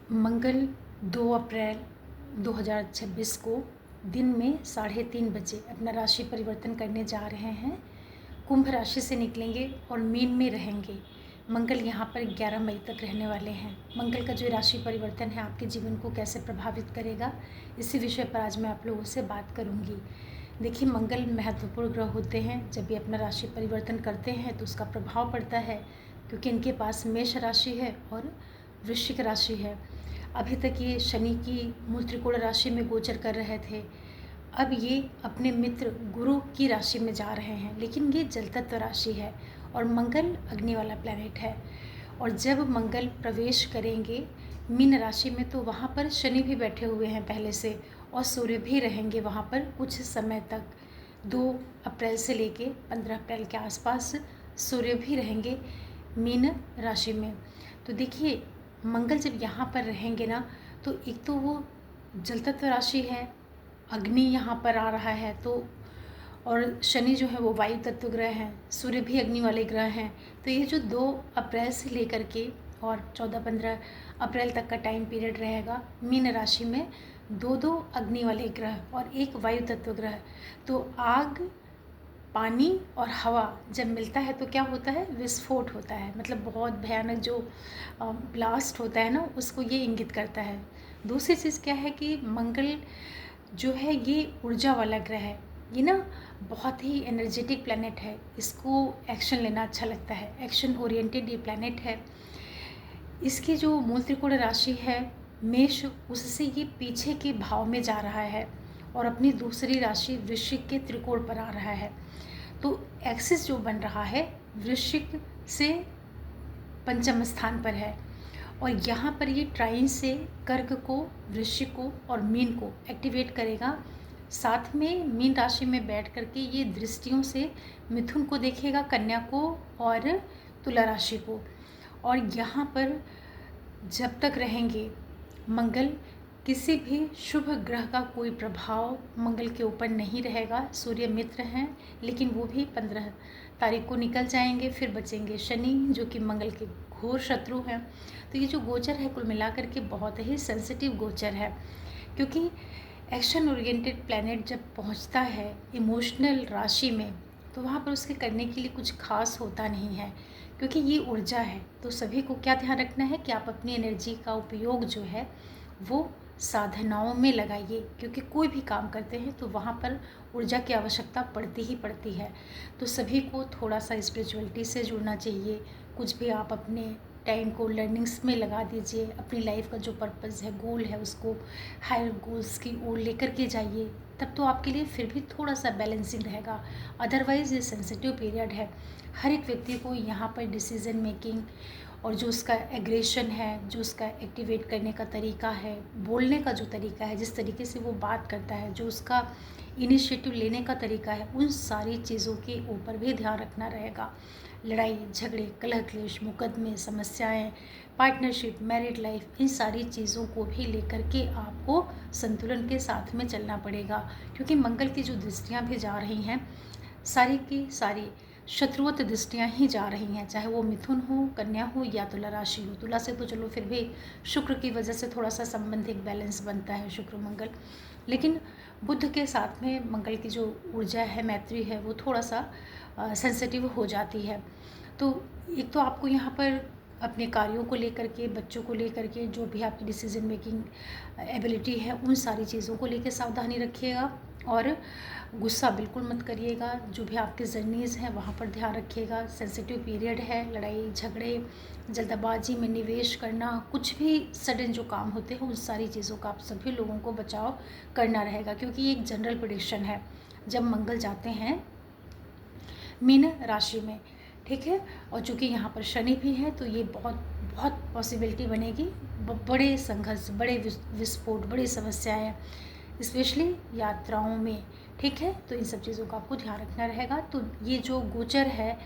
मंगल 2 अप्रैल 2026 को दिन में 3:30 बजे अपना राशि परिवर्तन करने जा रहे हैं। कुंभ राशि से निकलेंगे और मीन में रहेंगे। मंगल यहाँ पर 11 मई तक रहने वाले हैं। मंगल का जो राशि परिवर्तन है आपके जीवन को कैसे प्रभावित करेगा, इसी विषय पर आज मैं आप लोगों से बात करूँगी। देखिए, मंगल महत्वपूर्ण ग्रह होते हैं। जब ये अपना राशि परिवर्तन करते हैं तो उसका प्रभाव पड़ता है, क्योंकि इनके पास मेष राशि है और वृश्चिक राशि है। अभी तक ये शनि की मूल त्रिकोण राशि में गोचर कर रहे थे। अब ये अपने मित्र गुरु की राशि में जा रहे हैं, लेकिन ये जल तत्व राशि है और मंगल अग्नि वाला प्लैनेट है। और जब मंगल प्रवेश करेंगे मीन राशि में तो वहाँ पर शनि भी बैठे हुए हैं पहले से, और सूर्य भी रहेंगे वहाँ पर कुछ समय तक। 2 अप्रैल से लेके 15 अप्रैल के आसपास सूर्य भी रहेंगे मीन राशि में। तो देखिए, मंगल जब यहाँ पर रहेंगे ना, तो एक तो वो जल तत्व राशि है, अग्नि यहाँ पर आ रहा है, तो और शनि जो है वो वायु तत्व ग्रह हैं, सूर्य भी अग्नि वाले ग्रह हैं। तो ये जो 2 अप्रैल से लेकर के और 14-15 अप्रैल तक का टाइम पीरियड रहेगा मीन राशि में, 2 अग्नि वाले ग्रह और एक वायु तत्व ग्रह। तो आग, पानी और हवा जब मिलता है तो क्या होता है, विस्फोट होता है। मतलब बहुत भयानक जो ब्लास्ट होता है ना, उसको ये इंगित करता है। दूसरी चीज़ क्या है कि मंगल जो है ये ऊर्जा वाला ग्रह है। ये ना बहुत ही एनर्जेटिक प्लैनेट है, इसको एक्शन लेना अच्छा लगता है, एक्शन ओरिएंटेड ये प्लैनेट है। इसकी जो मूल त्रिकोण राशि है मेष, उससे ये पीछे के भाव में जा रहा है और अपनी दूसरी राशि वृश्चिक के त्रिकोण पर आ रहा है। तो एक्सिस जो बन रहा है वृश्चिक से पंचम स्थान पर है, और यहाँ पर ये ट्राइन से कर्क को, वृश्चिक को और मीन को एक्टिवेट करेगा। साथ में मीन राशि में बैठ करके ये दृष्टियों से मिथुन को देखेगा, कन्या को और तुला राशि को। और यहाँ पर जब तक रहेंगे मंगल, किसी भी शुभ ग्रह का कोई प्रभाव मंगल के ऊपर नहीं रहेगा। सूर्य मित्र हैं, लेकिन वो भी 15 तारीख को निकल जाएंगे, फिर बचेंगे शनि जो कि मंगल के घोर शत्रु हैं। तो ये जो गोचर है कुल मिलाकर के बहुत ही सेंसिटिव गोचर है, क्योंकि एक्शन ओरिएंटेड प्लैनेट जब पहुंचता है इमोशनल राशि में तो वहाँ पर उसके करने के लिए कुछ खास होता नहीं है, क्योंकि ये ऊर्जा है। तो सभी को क्या ध्यान रखना है कि आप अपनी एनर्जी का उपयोग जो है वो साधनाओं में लगाइए, क्योंकि कोई भी काम करते हैं तो वहाँ पर ऊर्जा की आवश्यकता पड़ती ही पड़ती है। तो सभी को थोड़ा सा स्पिरिचुअलिटी से जुड़ना चाहिए। कुछ भी आप अपने टाइम को लर्निंग्स में लगा दीजिए, अपनी लाइफ का जो पर्पज़ है, गोल है, उसको हायर गोल्स की ओर लेकर के जाइए, तब तो आपके लिए फिर भी थोड़ा सा बैलेंसिंग रहेगा। अदरवाइज़ ये सेंसिटिव पीरियड है। हर एक व्यक्ति को यहाँ पर डिसीज़न मेकिंग और जो उसका एग्रेशन है, जो उसका एक्टिवेट करने का तरीका है, बोलने का जो तरीका है, जिस तरीके से वो बात करता है, जो उसका इनिशिएटिव लेने का तरीका है, उन सारी चीज़ों के ऊपर भी ध्यान रखना रहेगा। लड़ाई झगड़े, कलह क्लेश, मुकदमे, समस्याएं, पार्टनरशिप, मैरिड लाइफ, इन सारी चीज़ों को भी लेकर के आपको संतुलन के साथ में चलना पड़ेगा, क्योंकि मंगल की जो दृष्टियाँ भी जा रही हैं सारी की सारी शत्रुवत दृष्टियाँ ही जा रही हैं, चाहे वो मिथुन हो, कन्या हो या तुला राशि हो। तुला से तो चलो फिर भी शुक्र की वजह से थोड़ा सा संबंध एक बैलेंस बनता है, शुक्र मंगल, लेकिन बुध के साथ में मंगल की जो ऊर्जा है, मैत्री है, वो थोड़ा सा सेंसिटिव हो जाती है। तो एक तो आपको यहाँ पर अपने कार्यों को लेकर के, बच्चों को लेकर के, जो भी आपकी डिसीजन मेकिंग एबिलिटी है, उन सारी चीज़ों को लेकर सावधानी रखिएगा और गुस्सा बिल्कुल मत करिएगा। जो भी आपके जर्नीज़ हैं वहाँ पर ध्यान रखिएगा। सेंसिटिव पीरियड है, लड़ाई झगड़े, जल्दबाजी में निवेश करना, कुछ भी सडन जो काम होते हैं उन सारी चीज़ों का आप सभी लोगों को बचाव करना रहेगा, क्योंकि ये एक जनरल प्रेडिक्शन है जब मंगल जाते हैं मीन राशि में, ठीक है। और चूँकि यहाँ पर शनि भी है तो ये बहुत बहुत पॉसिबिलिटी बनेगी बड़े संघर्ष, बड़े विस्फोट, बड़ी समस्याएं, स्पेशली यात्राओं में, ठीक है। तो इन सब चीज़ों का आपको ध्यान रखना रहेगा। तो ये जो गोचर है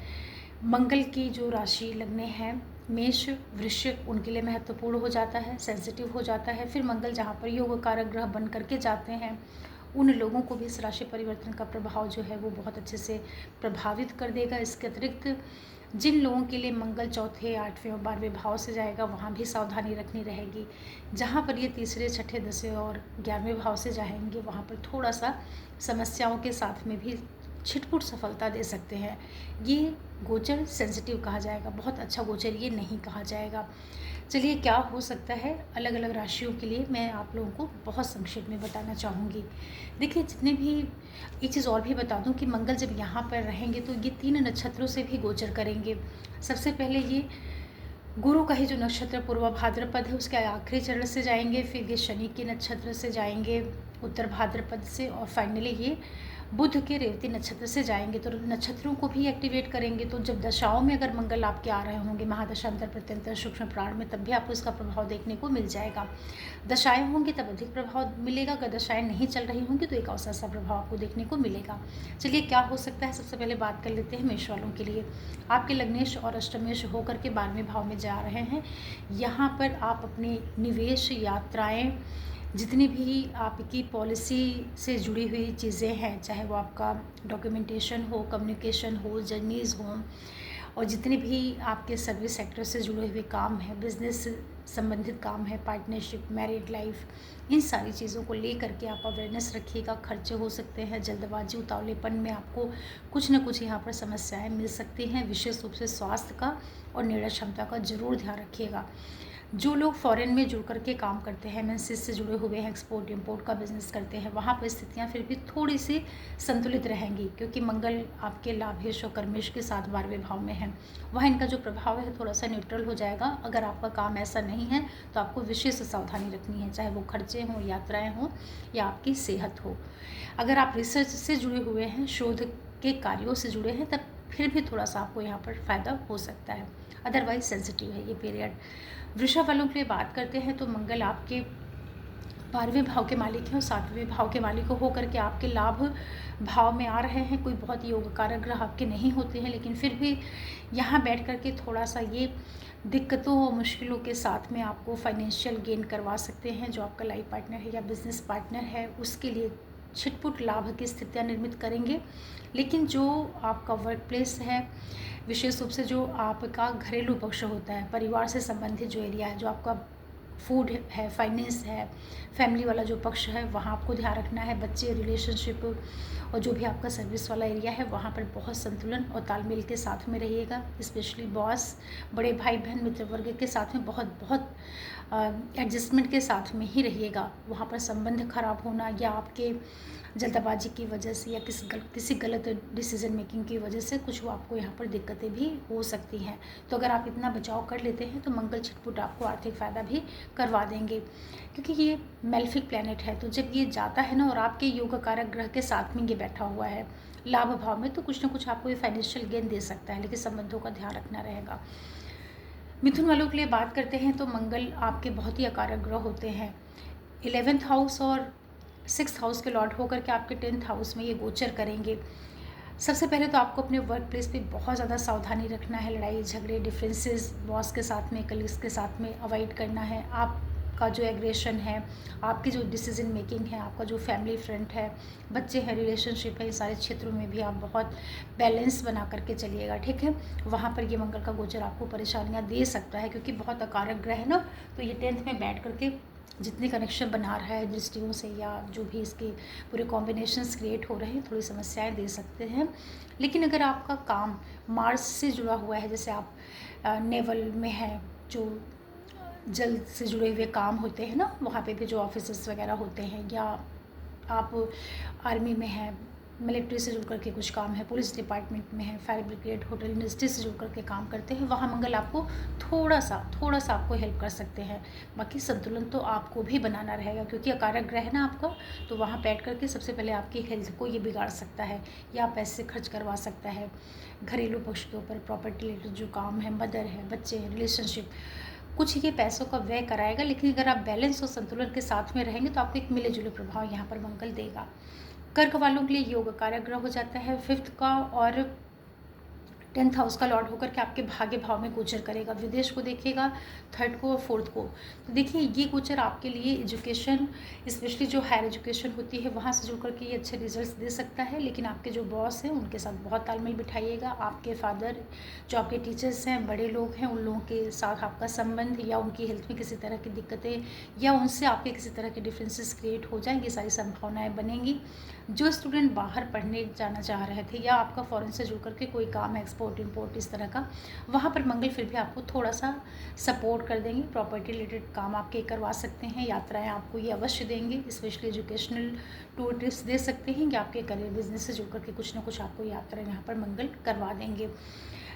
मंगल की जो राशि लगने हैं मेष, वृश्चिक, उनके लिए महत्वपूर्ण हो जाता है, सेंसिटिव हो जाता है। फिर मंगल जहाँ पर योग कारक ग्रह बन करके जाते हैं उन लोगों को भी इस राशि परिवर्तन का प्रभाव जो है वो बहुत अच्छे से प्रभावित कर देगा। इसके अतिरिक्त जिन लोगों के लिए मंगल चौथे, 8वें और 12वें भाव से जाएगा वहाँ भी सावधानी रखनी रहेगी। जहाँ पर ये तीसरे, छठे, 10वें और 11वें भाव से जाएंगे वहाँ पर थोड़ा सा समस्याओं के साथ में भी छिटपुट सफलता दे सकते हैं। ये गोचर सेंसिटिव कहा जाएगा, बहुत अच्छा गोचर ये नहीं कहा जाएगा। चलिए क्या हो सकता है अलग अलग राशियों के लिए मैं आप लोगों को बहुत संक्षिप्त में बताना चाहूँगी। देखिए जितने भी, एक चीज़ और भी बता दूं कि मंगल जब यहाँ पर रहेंगे तो ये 3 नक्षत्रों से भी गोचर करेंगे। सबसे पहले ये गुरु का ही जो नक्षत्र पूर्वा भाद्रपद है उसके आखिरी चरण से जाएंगे, फिर ये शनि के नक्षत्र से जाएंगे उत्तर भाद्रपद से, और फाइनली ये बुध के रेवती नक्षत्र से जाएंगे। तो नक्षत्रों को भी एक्टिवेट करेंगे। तो जब दशाओं में अगर मंगल आपके आ रहे होंगे महादशा, अंतर प्रत्यंतर, सूक्ष्म प्राण में, तब भी आपको इसका प्रभाव देखने को मिल जाएगा। दशाएं होंगी तब अधिक प्रभाव मिलेगा, अगर दशाएं नहीं चल रही होंगी तो एक औसत सा प्रभाव आपको देखने को मिलेगा। चलिए क्या हो सकता है, सबसे पहले बात कर लेते हैं मेष वालों के लिए। आपके लग्नेश और अष्टमेश होकर के 12वें भाव में जा रहे हैं। यहाँ पर आप अपने निवेश, यात्राएं, जितनी भी आपकी पॉलिसी से जुड़ी हुई चीज़ें हैं, चाहे वो आपका डॉक्यूमेंटेशन हो, कम्युनिकेशन हो, जर्नीज़ हो, और जितने भी आपके सर्विस सेक्टर से जुड़े हुए काम हैं, बिजनेस से संबंधित काम है, पार्टनरशिप, मैरिड लाइफ, इन सारी चीज़ों को ले करके आप अवेयरनेस रखिएगा। खर्चे हो सकते हैं, जल्दबाजी, उतावलेपन में आपको कुछ न कुछ यहाँ पर समस्याएं मिल सकती हैं। विशेष रूप से स्वास्थ्य का और निर्णय क्षमता का जरूर ध्यान रखिएगा। जो लोग फॉरेन में जुड़ करके काम करते हैं, एमएनसीज से जुड़े हुए हैं, एक्सपोर्ट इम्पोर्ट का बिजनेस करते हैं, वहाँ पर स्थितियाँ फिर भी थोड़ी सी संतुलित रहेंगी, क्योंकि मंगल आपके लाभेश और कर्मेश के साथ 12वें भाव में है। वहाँ इनका जो प्रभाव है थोड़ा सा न्यूट्रल हो जाएगा। अगर आपका काम ऐसा नहीं है तो आपको विशेष सावधानी रखनी है, चाहे वो खर्चे हों, यात्राएँ हों या आपकी सेहत हो। अगर आप रिसर्च से जुड़े हुए हैं, शोध के कार्यों से जुड़े हैं, तब फिर भी थोड़ा सा आपको यहाँ पर फ़ायदा हो सकता है। अदरवाइज सेंसिटिव है ये पीरियड। वृषभ वालों के लिए बात करते हैं तो मंगल आपके 12वें भाव के मालिक हैं और 7वें भाव के मालिक होकर के आपके लाभ भाव में आ रहे हैं। कोई बहुत योग कारक ग्रह आपके नहीं होते हैं, लेकिन फिर भी यहाँ बैठ कर के थोड़ा सा ये दिक्कतों और मुश्किलों के साथ में आपको फाइनेंशियल गेन करवा सकते हैं। जो आपका लाइफ पार्टनर है या बिजनेस पार्टनर है उसके लिए छिटपुट लाभ की स्थितियाँ निर्मित करेंगे। लेकिन जो आपका वर्क प्लेस है, विशेष रूप से जो आपका घरेलू पक्ष होता है, परिवार से संबंधित जो एरिया है, जो आपका फूड है, फाइनेंस है, फैमिली वाला जो पक्ष है, वहाँ आपको ध्यान रखना है। बच्चे, रिलेशनशिप और जो भी आपका सर्विस वाला एरिया है वहाँ पर बहुत संतुलन और तालमेल के साथ में रहिएगा। स्पेशली बॉस, बड़े भाई बहन, मित्र वर्ग के साथ में बहुत एडजस्टमेंट के साथ में ही रहिएगा। वहाँ पर संबंध खराब होना या आपके जल्दबाजी की वजह से या किसी गलत डिसीजन मेकिंग की वजह से कुछ आपको यहाँ पर दिक्कतें भी हो सकती हैं। तो अगर आप इतना बचाव कर लेते हैं तो मंगल छिटपुट आपको आर्थिक फ़ायदा भी करवा देंगे, क्योंकि ये मेलेफिक प्लैनेट है। तो जब ये जाता है ना और आपके योग कारक ग्रह के साथ में ये बैठा हुआ है लाभ भाव में, तो कुछ ना कुछ आपको ये फाइनेंशियल गेन दे सकता है, लेकिन संबंधों का ध्यान रखना रहेगा। मिथुन वालों के लिए बात करते हैं तो मंगल आपके बहुत ही अकारक ग्रह होते हैं। 11th हाउस और 6th हाउस के लॉर्ड होकर के आपके 10th हाउस में ये गोचर करेंगे। सबसे पहले तो आपको अपने वर्क प्लेस पे बहुत ज़्यादा सावधानी रखना है। लड़ाई झगड़े, डिफरेंसेस बॉस के साथ में, कलीग्स के साथ में अवॉइड करना है। आपका जो एग्रेशन है, आपकी जो डिसीजन मेकिंग है, आपका जो फैमिली फ्रंट है, बच्चे हैं, रिलेशनशिप है, इन सारे क्षेत्रों में भी आप बहुत बैलेंस बना करके चलिएगा, ठीक है। वहाँ पर ये मंगल का गोचर आपको परेशानियाँ दे सकता है, क्योंकि बहुत अकारक ग्रह है ना, तो ये 10th में बैठ करके जितने कनेक्शन बना रहा है दृष्टियों से या जो भी इसके पूरे कॉम्बिनेशंस क्रिएट हो रहे हैं, थोड़ी समस्याएं दे सकते हैं। लेकिन अगर आपका काम मार्स से जुड़ा हुआ है, जैसे आप नेवल में हैं, जो जल से जुड़े हुए काम होते हैं ना, वहाँ पे भी जो ऑफिसर्स वगैरह होते हैं, या आप आर्मी में हैं, मिलिट्री से जुड़ करके कुछ काम है, पुलिस डिपार्टमेंट में है, फायर ब्रिगेड, होटल इंडस्ट्री से जुड़ करके काम करते हैं, वहाँ मंगल आपको थोड़ा सा आपको हेल्प कर सकते हैं। बाकी संतुलन तो आपको भी बनाना रहेगा, क्योंकि अकारक ग्रह है ना आपका, तो वहाँ बैठ करके सबसे पहले आपकी हेल्थ को ये बिगाड़ सकता है या पैसे खर्च करवा सकता है। घरेलू पक्ष के ऊपर प्रॉपर्टी रिलेटेड जो काम है, मदर है, बच्चे हैं, रिलेशनशिप, कुछ ये पैसों का व्यय कराएगा। लेकिन अगर आप बैलेंस और संतुलन के साथ में रहेंगे तो आपको एक मिले जुले प्रभाव यहाँ पर मंगल देगा। कर्क वालों के लिए योग कारक ग्रह हो जाता है 5th का और 10th हाउस का लॉर्ड होकर के आपके भाग्य भाव में गोचर करेगा। विदेश को देखिएगा, 3rd को और 4th को। तो देखिए ये गोचर आपके लिए एजुकेशन, स्पेशली जो हायर एजुकेशन होती है वहाँ से जुड़ करके ये अच्छे रिजल्ट्स दे सकता है। लेकिन आपके जो बॉस हैं उनके साथ बहुत तालमेल बिठाइएगा। आपके फादर, जो आपके टीचर्स हैं, बड़े लोग हैं, उन लोगों के साथ आपका संबंध या उनकी हेल्थ में किसी तरह की दिक्कतें या उनसे आपके किसी तरह के डिफरेंसेस क्रिएट हो जाएंगे, सारी संभावनाएँ बनेंगी। जो स्टूडेंट बाहर पढ़ने जाना चाह रहे थे या आपका फॉरेन से जुड़ करके कोई काम है, एक्सपोर्ट इम्पोर्ट इस तरह का, वहाँ पर मंगल फिर भी आपको थोड़ा सा सपोर्ट कर देंगे। प्रॉपर्टी रिलेटेड काम आपके करवा सकते हैं, यात्राएं आपको ये अवश्य देंगे। स्पेशली एजुकेशनल टूर टिप्स दे सकते हैं कि आपके करियर बिजनेस से जुड़ करके कुछ ना कुछ आपको यात्राएं यहाँ पर मंगल करवा देंगे।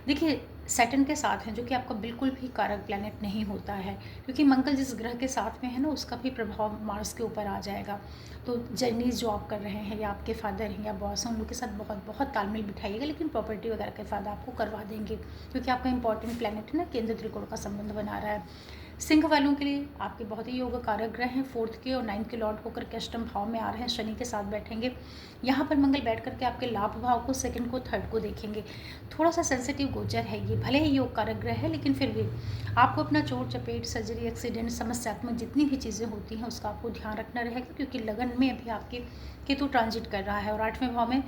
देखिए सैटर्न के साथ हैं, जो कि आपका बिल्कुल भी कारक प्लैनेट नहीं होता है, क्योंकि मंगल जिस ग्रह के साथ में है ना, उसका भी प्रभाव मार्स के ऊपर आ जाएगा। तो जर्नीज जो आप कर रहे हैं या आपके फादर हैं या बॉस हैं, उन लोग के साथ बहुत बहुत तालमेल बिठाइएगा। लेकिन प्रॉपर्टी वगैरह का फ़ायदा आपको करवा देंगे, क्योंकि आपका इंपॉर्टेंट प्लैनेट है ना, केंद्र त्रिकोण का संबंध बना रहा है। सिंह वालों के लिए आपके बहुत ही योग कारक ग्रह हैं। 4th के और 9th के लॉर्ड होकर के अष्टम भाव में आ रहे हैं, शनि के साथ बैठेंगे। यहाँ पर मंगल बैठ करके आपके लाभ भाव को, 2nd को, 3rd को देखेंगे। थोड़ा सा सेंसिटिव गोचर है ये, भले ही योग कारक ग्रह है, लेकिन फिर भी आपको अपना चोट चपेट, सर्जरी, एक्सीडेंट, समस्यात्मक जितनी भी चीज़ें होती हैं उसका आपको ध्यान रखना रहेगा, क्योंकि लगन में अभी आपके केतु ट्रांजिट कर रहा है और 8वें भाव में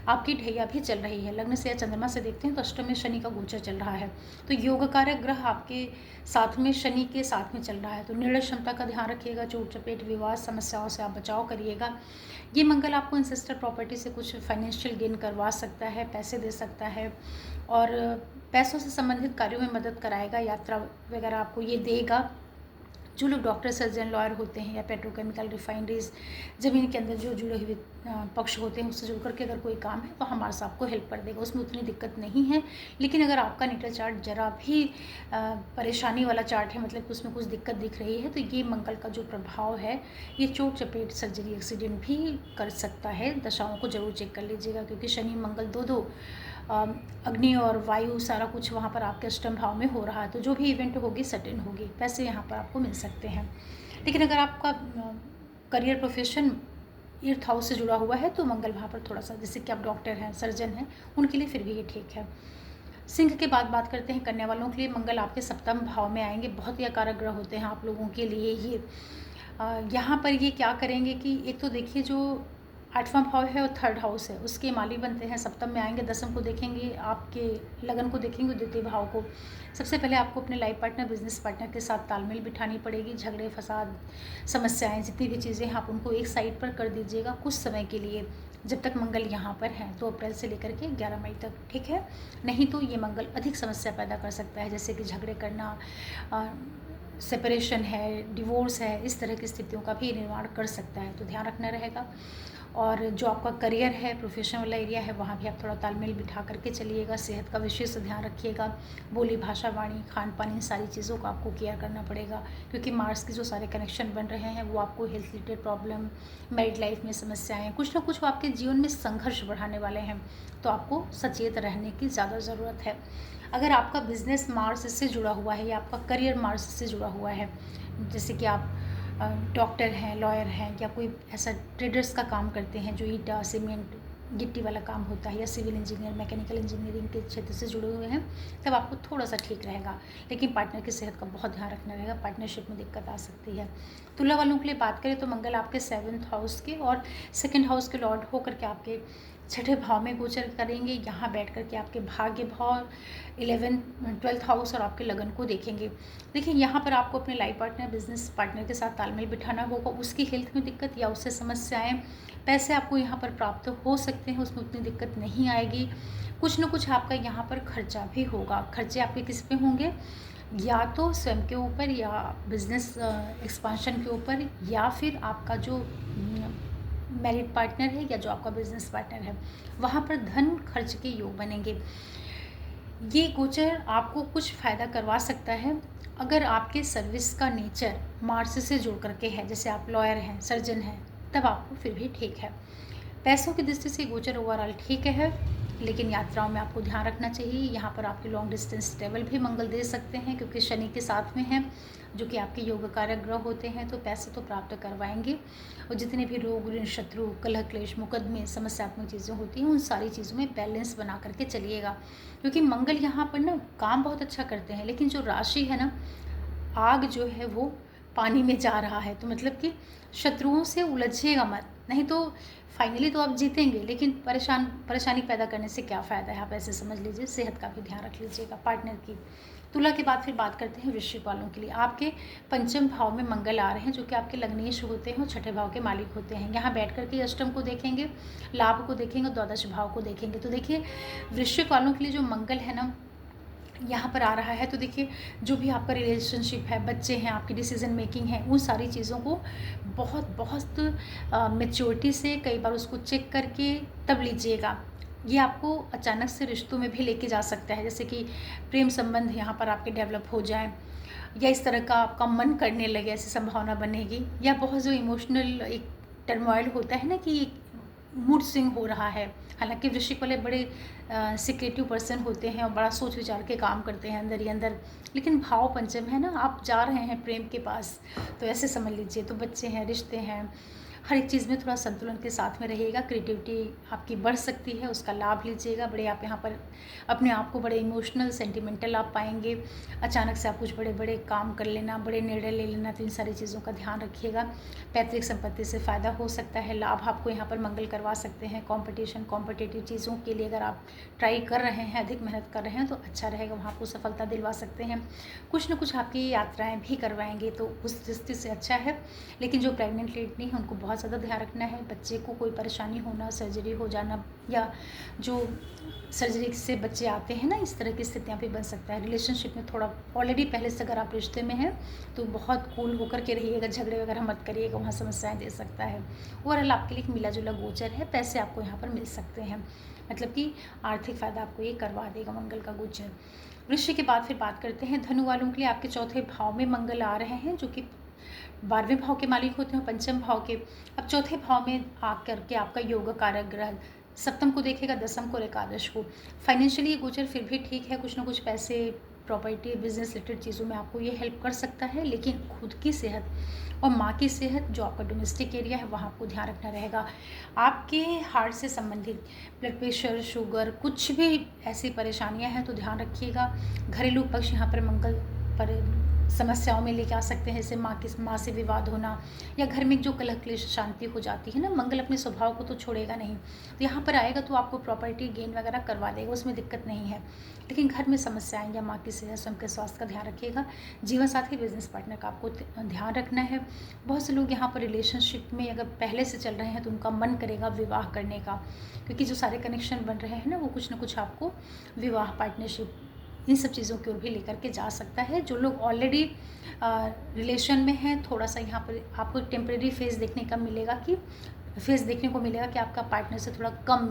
आपकी ढैया भी चल रही है। लग्न से या चंद्रमा से देखते हैं तो अष्टम में शनि का गोचर चल रहा है। तो योग कारक ग्रह आपके साथ में शनि के साथ में चल रहा है। तो निर्णय क्षमता का ध्यान रखिएगा, चोट चपेट, विवाद, समस्याओं से आप बचाव करिएगा। ये मंगल आपको इंसेस्टर प्रॉपर्टी से कुछ फाइनेंशियल गेन करवा सकता है, पैसे दे सकता है और पैसों से संबंधित कार्यों में मदद कराएगा, यात्रा वगैरह आपको ये देगा। जो लोग डॉक्टर, सर्जन, लॉयर होते हैं या पेट्रोकेमिकल, रिफाइनरीज, ज़मीन के अंदर जो जुड़े हुए पक्ष होते हैं, उससे जुड़ करके अगर कोई काम है तो हमारे साथ आपको हेल्प कर देगा, उसमें उतनी दिक्कत नहीं है। लेकिन अगर आपका नेटल चार्ट जरा भी परेशानी वाला चार्ट है, मतलब उसमें कुछ दिक्कत दिख रही है, तो ये मंगल का जो प्रभाव है ये चोट चपेट, सर्जरी, एक्सीडेंट भी कर सकता है। दशाओं को जरूर चेक कर लीजिएगा, क्योंकि शनि मंगल दो अग्नि और वायु सारा कुछ वहाँ पर आपके अष्टम भाव में हो रहा है। तो जो भी इवेंट होगी सर्टेन होगी, पैसे यहाँ पर आपको मिल सकते हैं। लेकिन अगर आपका करियर, प्रोफेशन 8th हाउस से जुड़ा हुआ है तो मंगल वहाँ पर थोड़ा सा, जैसे कि आप डॉक्टर हैं, सर्जन हैं, उनके लिए फिर भी ये ठीक है। सिंह के बाद बात करते हैं कन्या वालों के लिए। मंगल आपके 7वें भाव में आएंगे, बहुत ही अकारक ग्रह होते हैं आप लोगों के लिए ये। यहाँ पर ये क्या करेंगे कि एक तो देखिए जो 8वां भाव है और 3rd हाउस है, उसके माली बनते हैं, सप्तम में आएंगे, 10th को देखेंगे, आपके लगन को देखेंगे, द्वितीय भाव को। सबसे पहले आपको अपने लाइफ पार्टनर, बिजनेस पार्टनर के साथ तालमेल बिठानी पड़ेगी। झगड़े, फसाद, समस्याएं, जितनी भी चीज़ें हैं आप उनको एक साइड पर कर दीजिएगा कुछ समय के लिए, जब तक मंगल यहाँ पर हैं, 2 अप्रैल से लेकर के 11 मई तक, ठीक है। नहीं तो ये मंगल अधिक समस्या पैदा कर सकता है, जैसे कि झगड़े करना, सेपरेशन है, डिवोर्स है, इस तरह की स्थितियों का भी निर्माण कर सकता है, तो ध्यान रखना रहेगा। और जो आपका करियर है, प्रोफेशन वाला एरिया है, वहाँ भी आप थोड़ा तालमेल बिठा करके चलिएगा। सेहत का विशेष ध्यान रखिएगा। बोली, भाषा, वाणी, खान पान, इन सारी चीज़ों का आपको केयर करना पड़ेगा, क्योंकि मार्स के जो सारे कनेक्शन बन रहे हैं वो आपको health related problem, married life में समस्याएं, कुछ ना कुछ वो आपके जीवन में संघर्ष बढ़ाने वाले हैं, तो आपको सचेत रहने की ज़्यादा ज़रूरत है। अगर आपका बिजनेस मार्स से जुड़ा हुआ है या आपका करियर मार्स से जुड़ा हुआ है, जैसे कि आप डॉक्टर हैं, लॉयर हैं, या कोई ऐसा ट्रेडर्स का काम करते हैं जो ईटा, सीमेंट, गिट्टी वाला काम होता है, या सिविल इंजीनियर, मैकेनिकल इंजीनियरिंग के क्षेत्र से जुड़े हुए हैं, तब आपको थोड़ा सा ठीक रहेगा। लेकिन पार्टनर की सेहत का बहुत ध्यान रखना रहेगा, पार्टनरशिप में दिक्कत आ सकती है। तुला वालों के लिए बात करें तो मंगल आपके 7th हाउस के और 2nd हाउस के लॉर्ड होकर के आपके 6ठे भाव में गोचर करेंगे। यहाँ बैठ कर के आपके भाग्य भाव, 12th हाउस और आपके लगन को देखेंगे। देखिए यहाँ पर आपको अपने लाइफ पार्टनर, बिजनेस पार्टनर के साथ तालमेल बिठाना होगा। उसकी हेल्थ में दिक्कत या उससे समस्याएं, पैसे आपको यहाँ पर प्राप्त हो सकते हैं, उसमें उतनी दिक्कत नहीं आएगी। कुछ न कुछ आपका यहाँ पर खर्चा भी होगा। खर्चे आपके किस पे होंगे? या तो स्वयं के ऊपर, या बिजनेस एक्सपांशन के ऊपर, या फिर आपका जो मैरिड पार्टनर है या जो आपका बिजनेस पार्टनर है, वहाँ पर धन खर्च के योग बनेंगे। ये गोचर आपको कुछ फ़ायदा करवा सकता है अगर आपके सर्विस का नेचर मार्स से जुड़ करके है, जैसे आप लॉयर हैं, सर्जन हैं, तब आपको फिर भी ठीक है। पैसों की दृष्टि से गोचर ओवरऑल ठीक है। लेकिन यात्राओं में आपको ध्यान रखना चाहिए। यहाँ पर आपके लॉन्ग डिस्टेंस ट्रैवल भी मंगल दे सकते हैं, क्योंकि शनि के साथ में हैं, जो कि आपके योग कारक ग्रह होते हैं, तो पैसे तो प्राप्त करवाएंगे। और जितने भी रोग, ऋण, शत्रु, कलह, क्लेश, मुकदमे, समस्यात्मक चीज़ें होती हैं, उन सारी चीज़ों में बैलेंस बना करके चलिएगा। क्योंकि मंगल यहाँ पर ना काम बहुत अच्छा करते हैं, लेकिन जो राशि है ना, आग जो है वो पानी में जा रहा है, तो मतलब कि शत्रुओं से उलझिएगा मत, नहीं तो फाइनली तो आप जीतेंगे, लेकिन परेशानी पैदा करने से क्या फ़ायदा है। आप ऐसे समझ लीजिए। सेहत का भी ध्यान रख लीजिएगा पार्टनर की। तुला के बाद फिर बात करते हैं वृश्चिक वालों के लिए। आपके पंचम भाव में मंगल आ रहे हैं, जो कि आपके लग्नेश होते हैं और छठे भाव के मालिक होते हैं। यहाँ बैठ करके अष्टम को देखेंगे, लाभ को देखेंगे, द्वादश भाव को देखेंगे। तो देखिए वृश्चिक वालों के लिए जो मंगल है ना यहाँ पर आ रहा है, तो देखिए जो भी आपका रिलेशनशिप है, बच्चे हैं, आपकी डिसीजन मेकिंग है, उन सारी चीज़ों को बहुत बहुत मैच्योरिटी से कई बार उसको चेक करके तब लीजिएगा। ये आपको अचानक से रिश्तों में भी लेके जा सकता है, जैसे कि प्रेम संबंध यहाँ पर आपके डेवलप हो जाए, या इस तरह का आपका मन करने लगे, ऐसी संभावना बनेगी। या बहुत जो इमोशनल एक टर्मोइल होता है ना, कि मूड स्विंग हो रहा है। हालांकि वृश्चिक वाले बड़े सिक्रेटिव पर्सन होते हैं और बड़ा सोच विचार के काम करते हैं अंदर ही अंदर, लेकिन भाव पंचम है ना, आप जा रहे हैं प्रेम के पास, तो ऐसे समझ लीजिए। तो बच्चे हैं, रिश्ते हैं, हर एक चीज़ में थोड़ा संतुलन के साथ में रहिएगा। क्रिएटिविटी आपकी बढ़ सकती है, उसका लाभ लीजिएगा। बड़े आप यहाँ पर अपने आप को बड़े इमोशनल, सेंटिमेंटल आप पाएंगे। अचानक से आप कुछ बड़े बड़े काम कर लेना, बड़े निर्णय ले लेना, तो इन सारी चीज़ों का ध्यान रखिएगा। पैतृक संपत्ति से फ़ायदा हो सकता है, लाभ आपको यहाँ पर मंगल करवा सकते हैं। कॉम्पिटिटिव चीज़ों के लिए अगर आप ट्राई कर रहे हैं, अधिक मेहनत कर रहे हैं, तो अच्छा रहेगा, वहाँ आपको सफलता दिलवा सकते हैं। कुछ न कुछ आपकी यात्राएँ भी करवाएंगे, तो उस दृष्टि से अच्छा है। लेकिन जो प्रेग्नेंट लेडी हैं, उनको बहुत ज़्यादा ध्यान रखना है। बच्चे को कोई परेशानी होना, सर्जरी हो जाना, या जो सर्जरी से बच्चे आते हैं ना, इस तरह की स्थितियाँ भी बन सकता है। रिलेशनशिप में थोड़ा ऑलरेडी पहले से अगर आप रिश्ते में हैं, तो बहुत कूल होकर के रहिएगा, झगड़े वगैरह मत करिएगा, वहाँ समस्याएं दे सकता है। ओवरऑल आपके लिए एक मिला जुला गोचर है, पैसे आपको यहाँ पर मिल सकते हैं, मतलब कि आर्थिक फ़ायदा आपको ये करवा देगा मंगल का गोचर। वृश्चिक के बाद फिर बात करते हैं धनु वालों के लिए। आपके चौथे भाव में मंगल आ रहे हैं, जो कि 12वें भाव के मालिक होते हैं, पंचम भाव के। अब चौथे भाव में आकर के आपका योग कारक ग्रह सप्तम को देखेगा, दसम को, एकादश को। फाइनेंशियली ये गोचर फिर भी ठीक है, कुछ ना कुछ पैसे, प्रॉपर्टी, बिजनेस रिलेटेड चीज़ों में आपको ये हेल्प कर सकता है। लेकिन खुद की सेहत और माँ की सेहत, जो आपका डोमेस्टिक एरिया है, वहाँ आपको ध्यान रखना रहेगा। आपके हार्ट से संबंधित ब्लड प्रेशर, शुगर, कुछ भी ऐसी परेशानियाँ हैं, तो ध्यान रखिएगा। घरेलू पक्ष यहाँ पर मंगल पर समस्याओं में लेके आ सकते हैं, जैसे माँ से विवाद होना, या घर में जो कलह क्लेश शांति हो जाती है ना, मंगल अपने स्वभाव को तो छोड़ेगा नहीं, तो यहाँ पर आएगा तो आपको प्रॉपर्टी गेन वगैरह करवा देगा, उसमें दिक्कत नहीं है। लेकिन घर में समस्याएं या माँ की सेहत, स्वयं के स्वास्थ्य का ध्यान रखिएगा। जीवन साथी, बिजनेस पार्टनर का आपको ध्यान रखना है। बहुत से लोग यहाँ पर रिलेशनशिप में अगर पहले से चल रहे हैं, तो उनका मन करेगा विवाह करने का, क्योंकि जो सारे कनेक्शन बन रहे हैं ना, वो कुछ ना कुछ आपको विवाह, पार्टनरशिप, इन सब चीज़ों की ओर भी लेकर के जा सकता है। जो लोग ऑलरेडी रिलेशन में हैं, थोड़ा सा यहाँ पर आपको टेम्परेरी फेज़ देखने को मिलेगा कि आपका पार्टनर से थोड़ा कम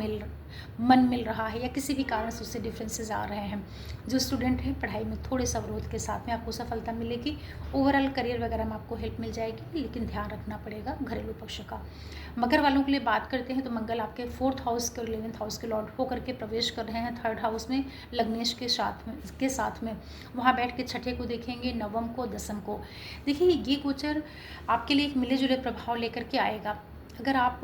मन मिल रहा है, या किसी भी कारण से उससे डिफरेंसेस आ रहे हैं। जो स्टूडेंट हैं, पढ़ाई में थोड़े सा अवरोध के साथ में आपको सफलता मिलेगी। ओवरऑल करियर वगैरह में आपको हेल्प मिल जाएगी, लेकिन ध्यान रखना पड़ेगा घरेलू पक्ष का। मकर वालों के लिए बात करते हैं, तो मंगल आपके 4th हाउस के और 11th हाउस के लॉर्ड होकर के प्रवेश कर रहे हैं 3rd हाउस में, लग्नेश के साथ में वहाँ बैठ के छठे को देखेंगे, नवम को, दसम को। देखिए ये गोचर आपके लिए एक मिले जुले प्रभाव लेकर के आएगा। अगर आप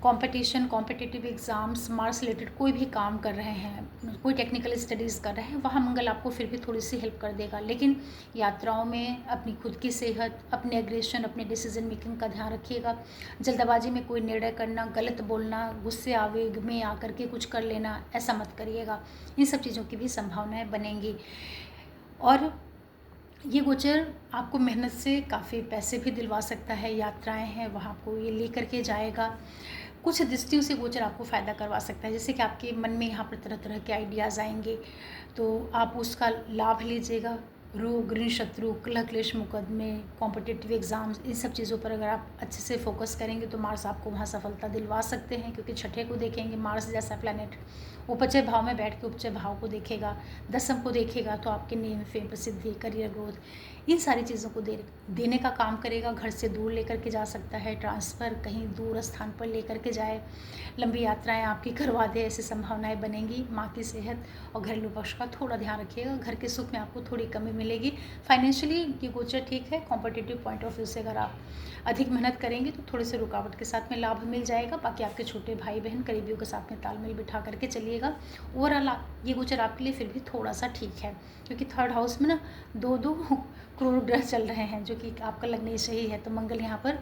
कॉम्पिटिटिव एग्ज़ाम्स, मार्क्स रिलेटेड कोई भी काम कर रहे हैं, कोई टेक्निकल स्टडीज़ कर रहे हैं, वहाँ मंगल आपको फिर भी थोड़ी सी हेल्प कर देगा। लेकिन यात्राओं में अपनी खुद की सेहत, अपने एग्रेशन, अपने डिसीजन मेकिंग का ध्यान रखिएगा। जल्दबाजी में कोई निर्णय करना, गलत बोलना, गुस्से आवेग में आकर के कुछ कर लेना, ऐसा मत करिएगा। इन सब चीज़ों की भी संभावनाएँ बनेंगी। और ये गोचर आपको मेहनत से काफ़ी पैसे भी दिलवा सकता है। यात्राएं हैं, वहाँ आपको ये लेकर के जाएगा। कुछ दृष्टियों से गोचर आपको फ़ायदा करवा सकता है, जैसे कि आपके मन में यहाँ पर तरह तरह के आइडियाज़ आएंगे, तो आप उसका लाभ लीजिएगा। रोग, ऋण, शत्रु, कलह क्लेश, मुकदमे, कॉम्पिटिटिव एग्ज़ाम्स, इन सब चीज़ों पर अगर आप अच्छे से फोकस करेंगे, तो मार्स आपको वहाँ सफलता दिलवा सकते हैं। क्योंकि छठे को देखेंगे, मार्स जैसा प्लैनेट उपचय भाव में बैठ के उपचय भाव को देखेगा, दसम को देखेगा, तो आपके नेम, फेम, प्रसिद्धि, करियर ग्रोथ, इन सारी चीज़ों को देने का काम करेगा। घर से दूर लेकर के जा सकता है, ट्रांसफ़र कहीं दूर स्थान पर लेकर के जाए, लंबी यात्राएं आपकी करवा दे, ऐसी संभावनाएं बनेंगी। माँ की सेहत और घरेलू पक्ष का थोड़ा ध्यान रखिएगा। घर के सुख में आपको थोड़ी कमी मिलेगी। फाइनेंशियली ये गोचर ठीक है। कॉम्पिटिटिव पॉइंट ऑफ व्यू से अगर आप अधिक मेहनत करेंगे तो थोड़े से रुकावट के साथ में लाभ मिल जाएगा। बाकी आपके छोटे भाई बहन करीबियों के साथ में तालमेल बिठा करके चलिएगा। ओवरऑल ये गोचर आपके लिए फिर भी थोड़ा सा ठीक है, क्योंकि थर्ड हाउस में ना दो क्रूर ग्रह चल रहे हैं, जो कि आपका लगने सही है। तो मंगल यहाँ पर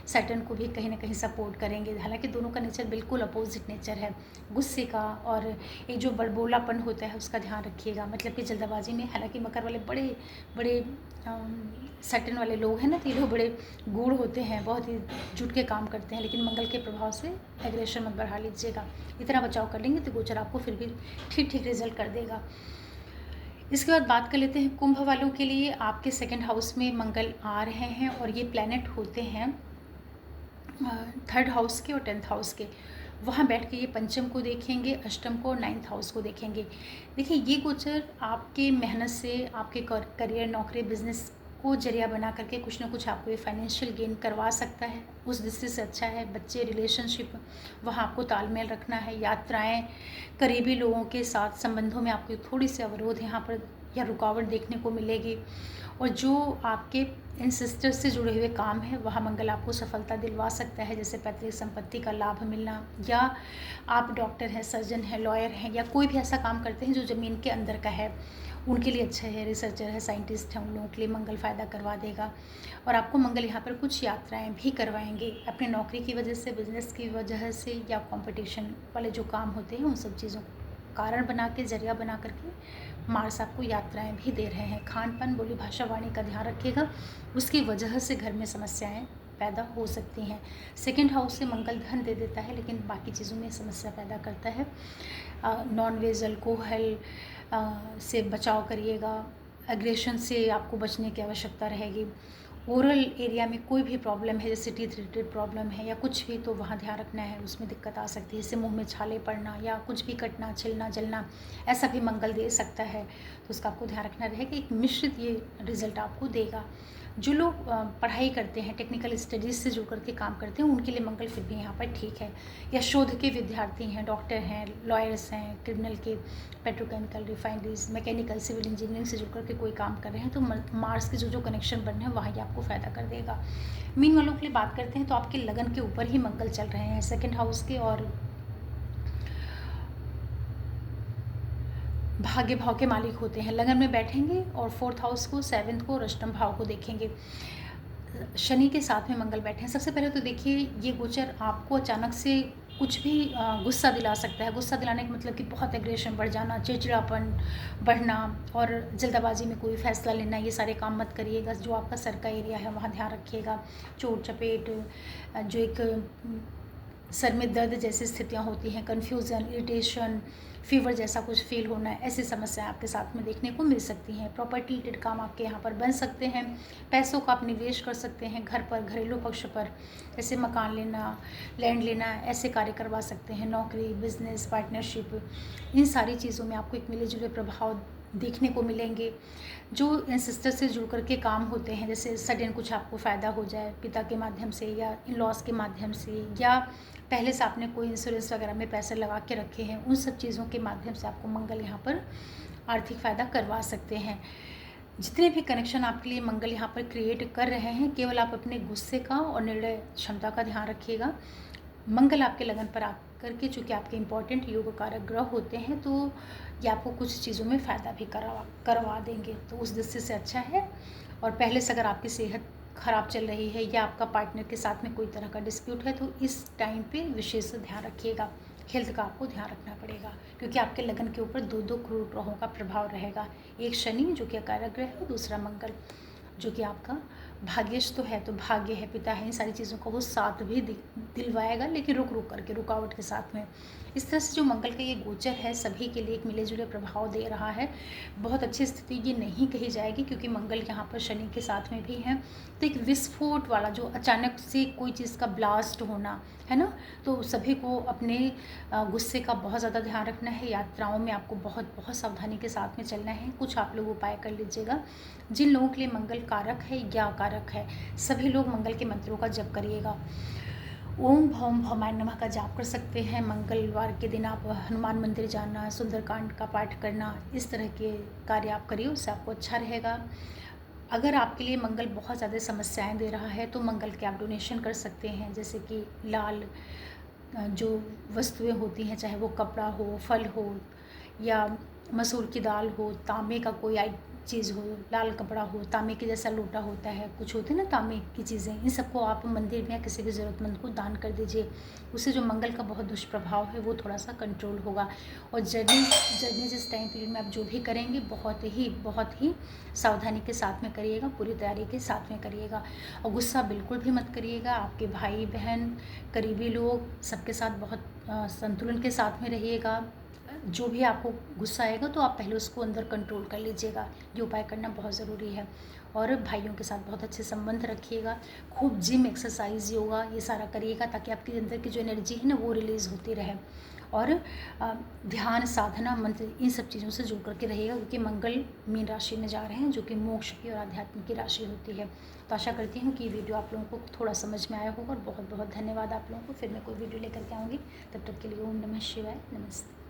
सैटर्न को भी कहीं ना कहीं सपोर्ट करेंगे। हालांकि दोनों का नेचर बिल्कुल अपोजिट नेचर है। गुस्से का और एक जो बड़बोलापन होता है उसका ध्यान रखिएगा, मतलब कि जल्दबाजी में। हालांकि मकर वाले बड़े बड़े सैटर्न वाले लोग हैं ना, तो ये लोग बड़े गूढ़ होते हैं, बहुत ही जुट के काम करते हैं, लेकिन मंगल के प्रभाव से एग्रेशन मत बढ़ा लीजिएगा। इतना बचाव कर लेंगे तो गोचर आपको फिर भी ठीक ठीक रिजल्ट कर देगा। इसके बाद बात कर लेते हैं कुंभ वालों के लिए। आपके सेकंड हाउस में मंगल आ रहे हैं और ये प्लैनेट होते हैं थर्ड हाउस के और 10th हाउस के। वहाँ बैठ के ये पंचम को देखेंगे, अष्टम को और 9th हाउस को देखेंगे। देखिए ये गोचर आपके मेहनत से आपके करियर, नौकरी, बिजनेस को जरिया बना करके कुछ ना कुछ आपको ये फाइनेंशियल गेन करवा सकता है। उस दृष्टि से अच्छा है। बच्चे, रिलेशनशिप, वहाँ आपको तालमेल रखना है। यात्राएं, करीबी लोगों के साथ संबंधों में आपको थोड़ी सी अवरोध यहाँ पर या रुकावट देखने को मिलेगी। और जो आपके एंसेस्टर से जुड़े हुए काम हैं वहाँ मंगल आपको सफलता दिलवा सकता है, जैसे पैतृक संपत्ति का लाभ मिलना, या आप डॉक्टर हैं, सर्जन हैं, लॉयर हैं, या कोई भी ऐसा काम करते हैं जो ज़मीन के अंदर का है, उनके लिए अच्छा है। रिसर्चर है, साइंटिस्ट हैं, उन लोगों के लिए मंगल फ़ायदा करवा देगा। और आपको मंगल यहाँ पर कुछ यात्राएं भी करवाएंगे अपनी नौकरी की वजह से, बिजनेस की वजह से, या कंपटीशन वाले जो काम होते हैं उन सब चीज़ों को कारण बना के, जरिया बना करके मार्स आपको यात्राएं भी दे रहे हैं। खान पान, बोली भाषा, वाणी का ध्यान रखिएगा, उसकी वजह से घर में समस्याएं पैदा हो सकती हैं। सेकंड हाउस से मंगल धन दे देता है, लेकिन बाकी चीज़ों में समस्या पैदा करता है। नॉन वेज, अल्कोहल से बचाव करिएगा। एग्रेशन से आपको बचने की आवश्यकता रहेगी। ओरल एरिया में कोई भी प्रॉब्लम है, जैसे टीथ रिलेटेड प्रॉब्लम है या कुछ भी, तो वहाँ ध्यान रखना है, उसमें दिक्कत आ सकती है। जैसे मुंह में छाले पड़ना या कुछ भी कटना, छिलना, जलना, ऐसा भी मंगल दे सकता है, तो उसका आपको ध्यान रखना रहेगा। एक मिश्रित ये रिजल्ट आपको देगा। जो लोग पढ़ाई करते हैं, टेक्निकल स्टडीज़ से जुड़ करके काम करते हैं, उनके लिए मंगल फिर भी यहाँ पर ठीक है। या शोध के विद्यार्थी हैं, डॉक्टर हैं, लॉयर्स हैं, क्रिमिनल के, petrochemical, refineries, mechanical, civil engineering से जुड़ करके कोई काम कर रहे हैं, तो मार्स के जो कनेक्शन बन रहे हैं वहाँ ये आपको फ़ायदा कर देगा। मीन वालों के लिए बात करते हैं तो आपके लगन के ऊपर ही मंगल चल रहे हैं, सेकेंड हाउस के और भाग्य भाव के मालिक होते हैं। लगन में बैठेंगे और 4th हाउस को, 7th को और अष्टम भाव को देखेंगे। शनि के साथ में मंगल बैठे हैं। सबसे पहले तो देखिए ये गोचर आपको अचानक से कुछ भी गुस्सा दिला सकता है। गुस्सा दिलाने का मतलब कि बहुत एग्रेशन बढ़ जाना, चिड़चिड़ापन बढ़ना और जल्दबाजी में कोई फैसला लेना, ये सारे काम मत करिएगा। जो आपका सर का एरिया है वहाँ ध्यान रखिएगा। चोट चपेट, जो एक सर में दर्द जैसी स्थितियाँ होती हैं, कन्फ्यूज़न, इरिटेशन, फीवर जैसा कुछ फील होना है, ऐसी समस्याएं आपके साथ में देखने को मिल सकती हैं। प्रॉपर्टी रिलेटेड काम आपके यहाँ पर बन सकते हैं। पैसों का आप निवेश कर सकते हैं घर पर, घरेलू पक्ष पर, जैसे मकान लेना, लैंड लेना, ऐसे कार्य करवा सकते हैं। नौकरी, बिजनेस, पार्टनरशिप, इन सारी चीज़ों में आपको एक मिले जुले प्रभाव देखने को मिलेंगे। जो एंसेस्टर से जुड़ कर के काम होते हैं, जैसे सडन कुछ आपको फ़ायदा हो जाए पिता के माध्यम से या इन लॉस के माध्यम से, या पहले से आपने कोई इंश्योरेंस वगैरह में पैसे लगा के रखे हैं, उन सब चीज़ों के माध्यम से आपको मंगल यहाँ पर आर्थिक फ़ायदा करवा सकते हैं। जितने भी कनेक्शन आपके लिए मंगल यहाँ पर क्रिएट कर रहे हैं, केवल आप अपने गुस्से का और निर्णय क्षमता का ध्यान रखिएगा। मंगल आपके लगन पर आकर के, चूँकि आपके इंपॉर्टेंट योग कारक ग्रह होते हैं, तो ये आपको कुछ चीज़ों में फ़ायदा भी करवा देंगे, तो उस दृष्टि से अच्छा है। और पहले से अगर आपकी सेहत ख़राब चल रही है या आपका पार्टनर के साथ में कोई तरह का डिस्प्यूट है, तो इस टाइम पे विशेष ध्यान रखिएगा। हेल्थ का आपको ध्यान रखना पड़ेगा, क्योंकि आपके लगन के ऊपर दो क्रूर ग्रहों का प्रभाव रहेगा। एक शनि जो कि अकारक ग्रह है, दूसरा मंगल जो कि आपका भाग्यश तो है, तो भाग्य है, पिता है, इन सारी चीज़ों का वो साथ भी दिलवाएगा, लेकिन रुक रुक करके, रुकावट के साथ में। इस तरह से जो मंगल का ये गोचर है सभी के लिए एक मिले जुले प्रभाव दे रहा है। बहुत अच्छी स्थिति ये नहीं कही जाएगी, क्योंकि मंगल यहाँ पर शनि के साथ में भी है। तो एक विस्फोट वाला, जो अचानक से कोई चीज़ का ब्लास्ट होना है ना, तो सभी को अपने गुस्से का बहुत ज़्यादा ध्यान रखना है। यात्राओं में आपको बहुत बहुत सावधानी के साथ में चलना है। कुछ आप लोग उपाय कर लीजिएगा। जिन लोगों के लिए मंगल कारक है या अकारक है, सभी लोग मंगल के मंत्रों का जप करिएगा। ओम भौम भौमाय नमः का जाप कर सकते हैं। मंगलवार के दिन आप हनुमान मंदिर जाना, सुंदरकांड का पाठ करना, इस तरह के कार्य आप करिए, उससे आपको अच्छा रहेगा। अगर आपके लिए मंगल बहुत ज़्यादा समस्याएं दे रहा है तो मंगल के आप डोनेशन कर सकते हैं, जैसे कि लाल जो वस्तुएं होती हैं, चाहे वो कपड़ा हो, फल हो, या मसूर की दाल हो, तांबे का कोई चीज़ हो, लाल कपड़ा हो, तांबे के जैसा लोटा होता है, कुछ होते हैं ना तांबे की चीज़ें, इन सबको आप मंदिर में या किसी भी ज़रूरतमंद को दान कर दीजिए। उससे जो मंगल का बहुत दुष्प्रभाव है वो थोड़ा सा कंट्रोल होगा। और जर्नी जिस टाइम पीरियड में आप जो भी करेंगे बहुत ही सावधानी के साथ में करिएगा, पूरी तैयारी के साथ में करिएगा। और गुस्सा बिल्कुल भी मत करिएगा। आपके भाई बहन, करीबी लोग, सबके साथ बहुत संतुलन के साथ में रहिएगा। जो भी आपको गुस्सा आएगा तो आप पहले उसको अंदर कंट्रोल कर लीजिएगा। ये उपाय करना बहुत ज़रूरी है। और भाइयों के साथ बहुत अच्छे संबंध रखिएगा। खूब जिम, एक्सरसाइज, योगा ये सारा करिएगा, ताकि आपके अंदर की जो एनर्जी है ना वो रिलीज़ होती रहे। और ध्यान, साधना, मंत्र, इन सब चीज़ों से जुड़ करके रहिएगा, क्योंकि मंगल मीन राशि में जा रहे हैं, जो कि मोक्ष की और आध्यात्म की राशि होती है। तो आशा करती हूँ कि ये वीडियो आप लोगों को थोड़ा समझ में आया होगा। और बहुत बहुत धन्यवाद आप लोगों को। फिर मैं कोई वीडियो लेकर के आऊँगी। तब तक के लिए ओम नमः शिवाय, नमस्ते।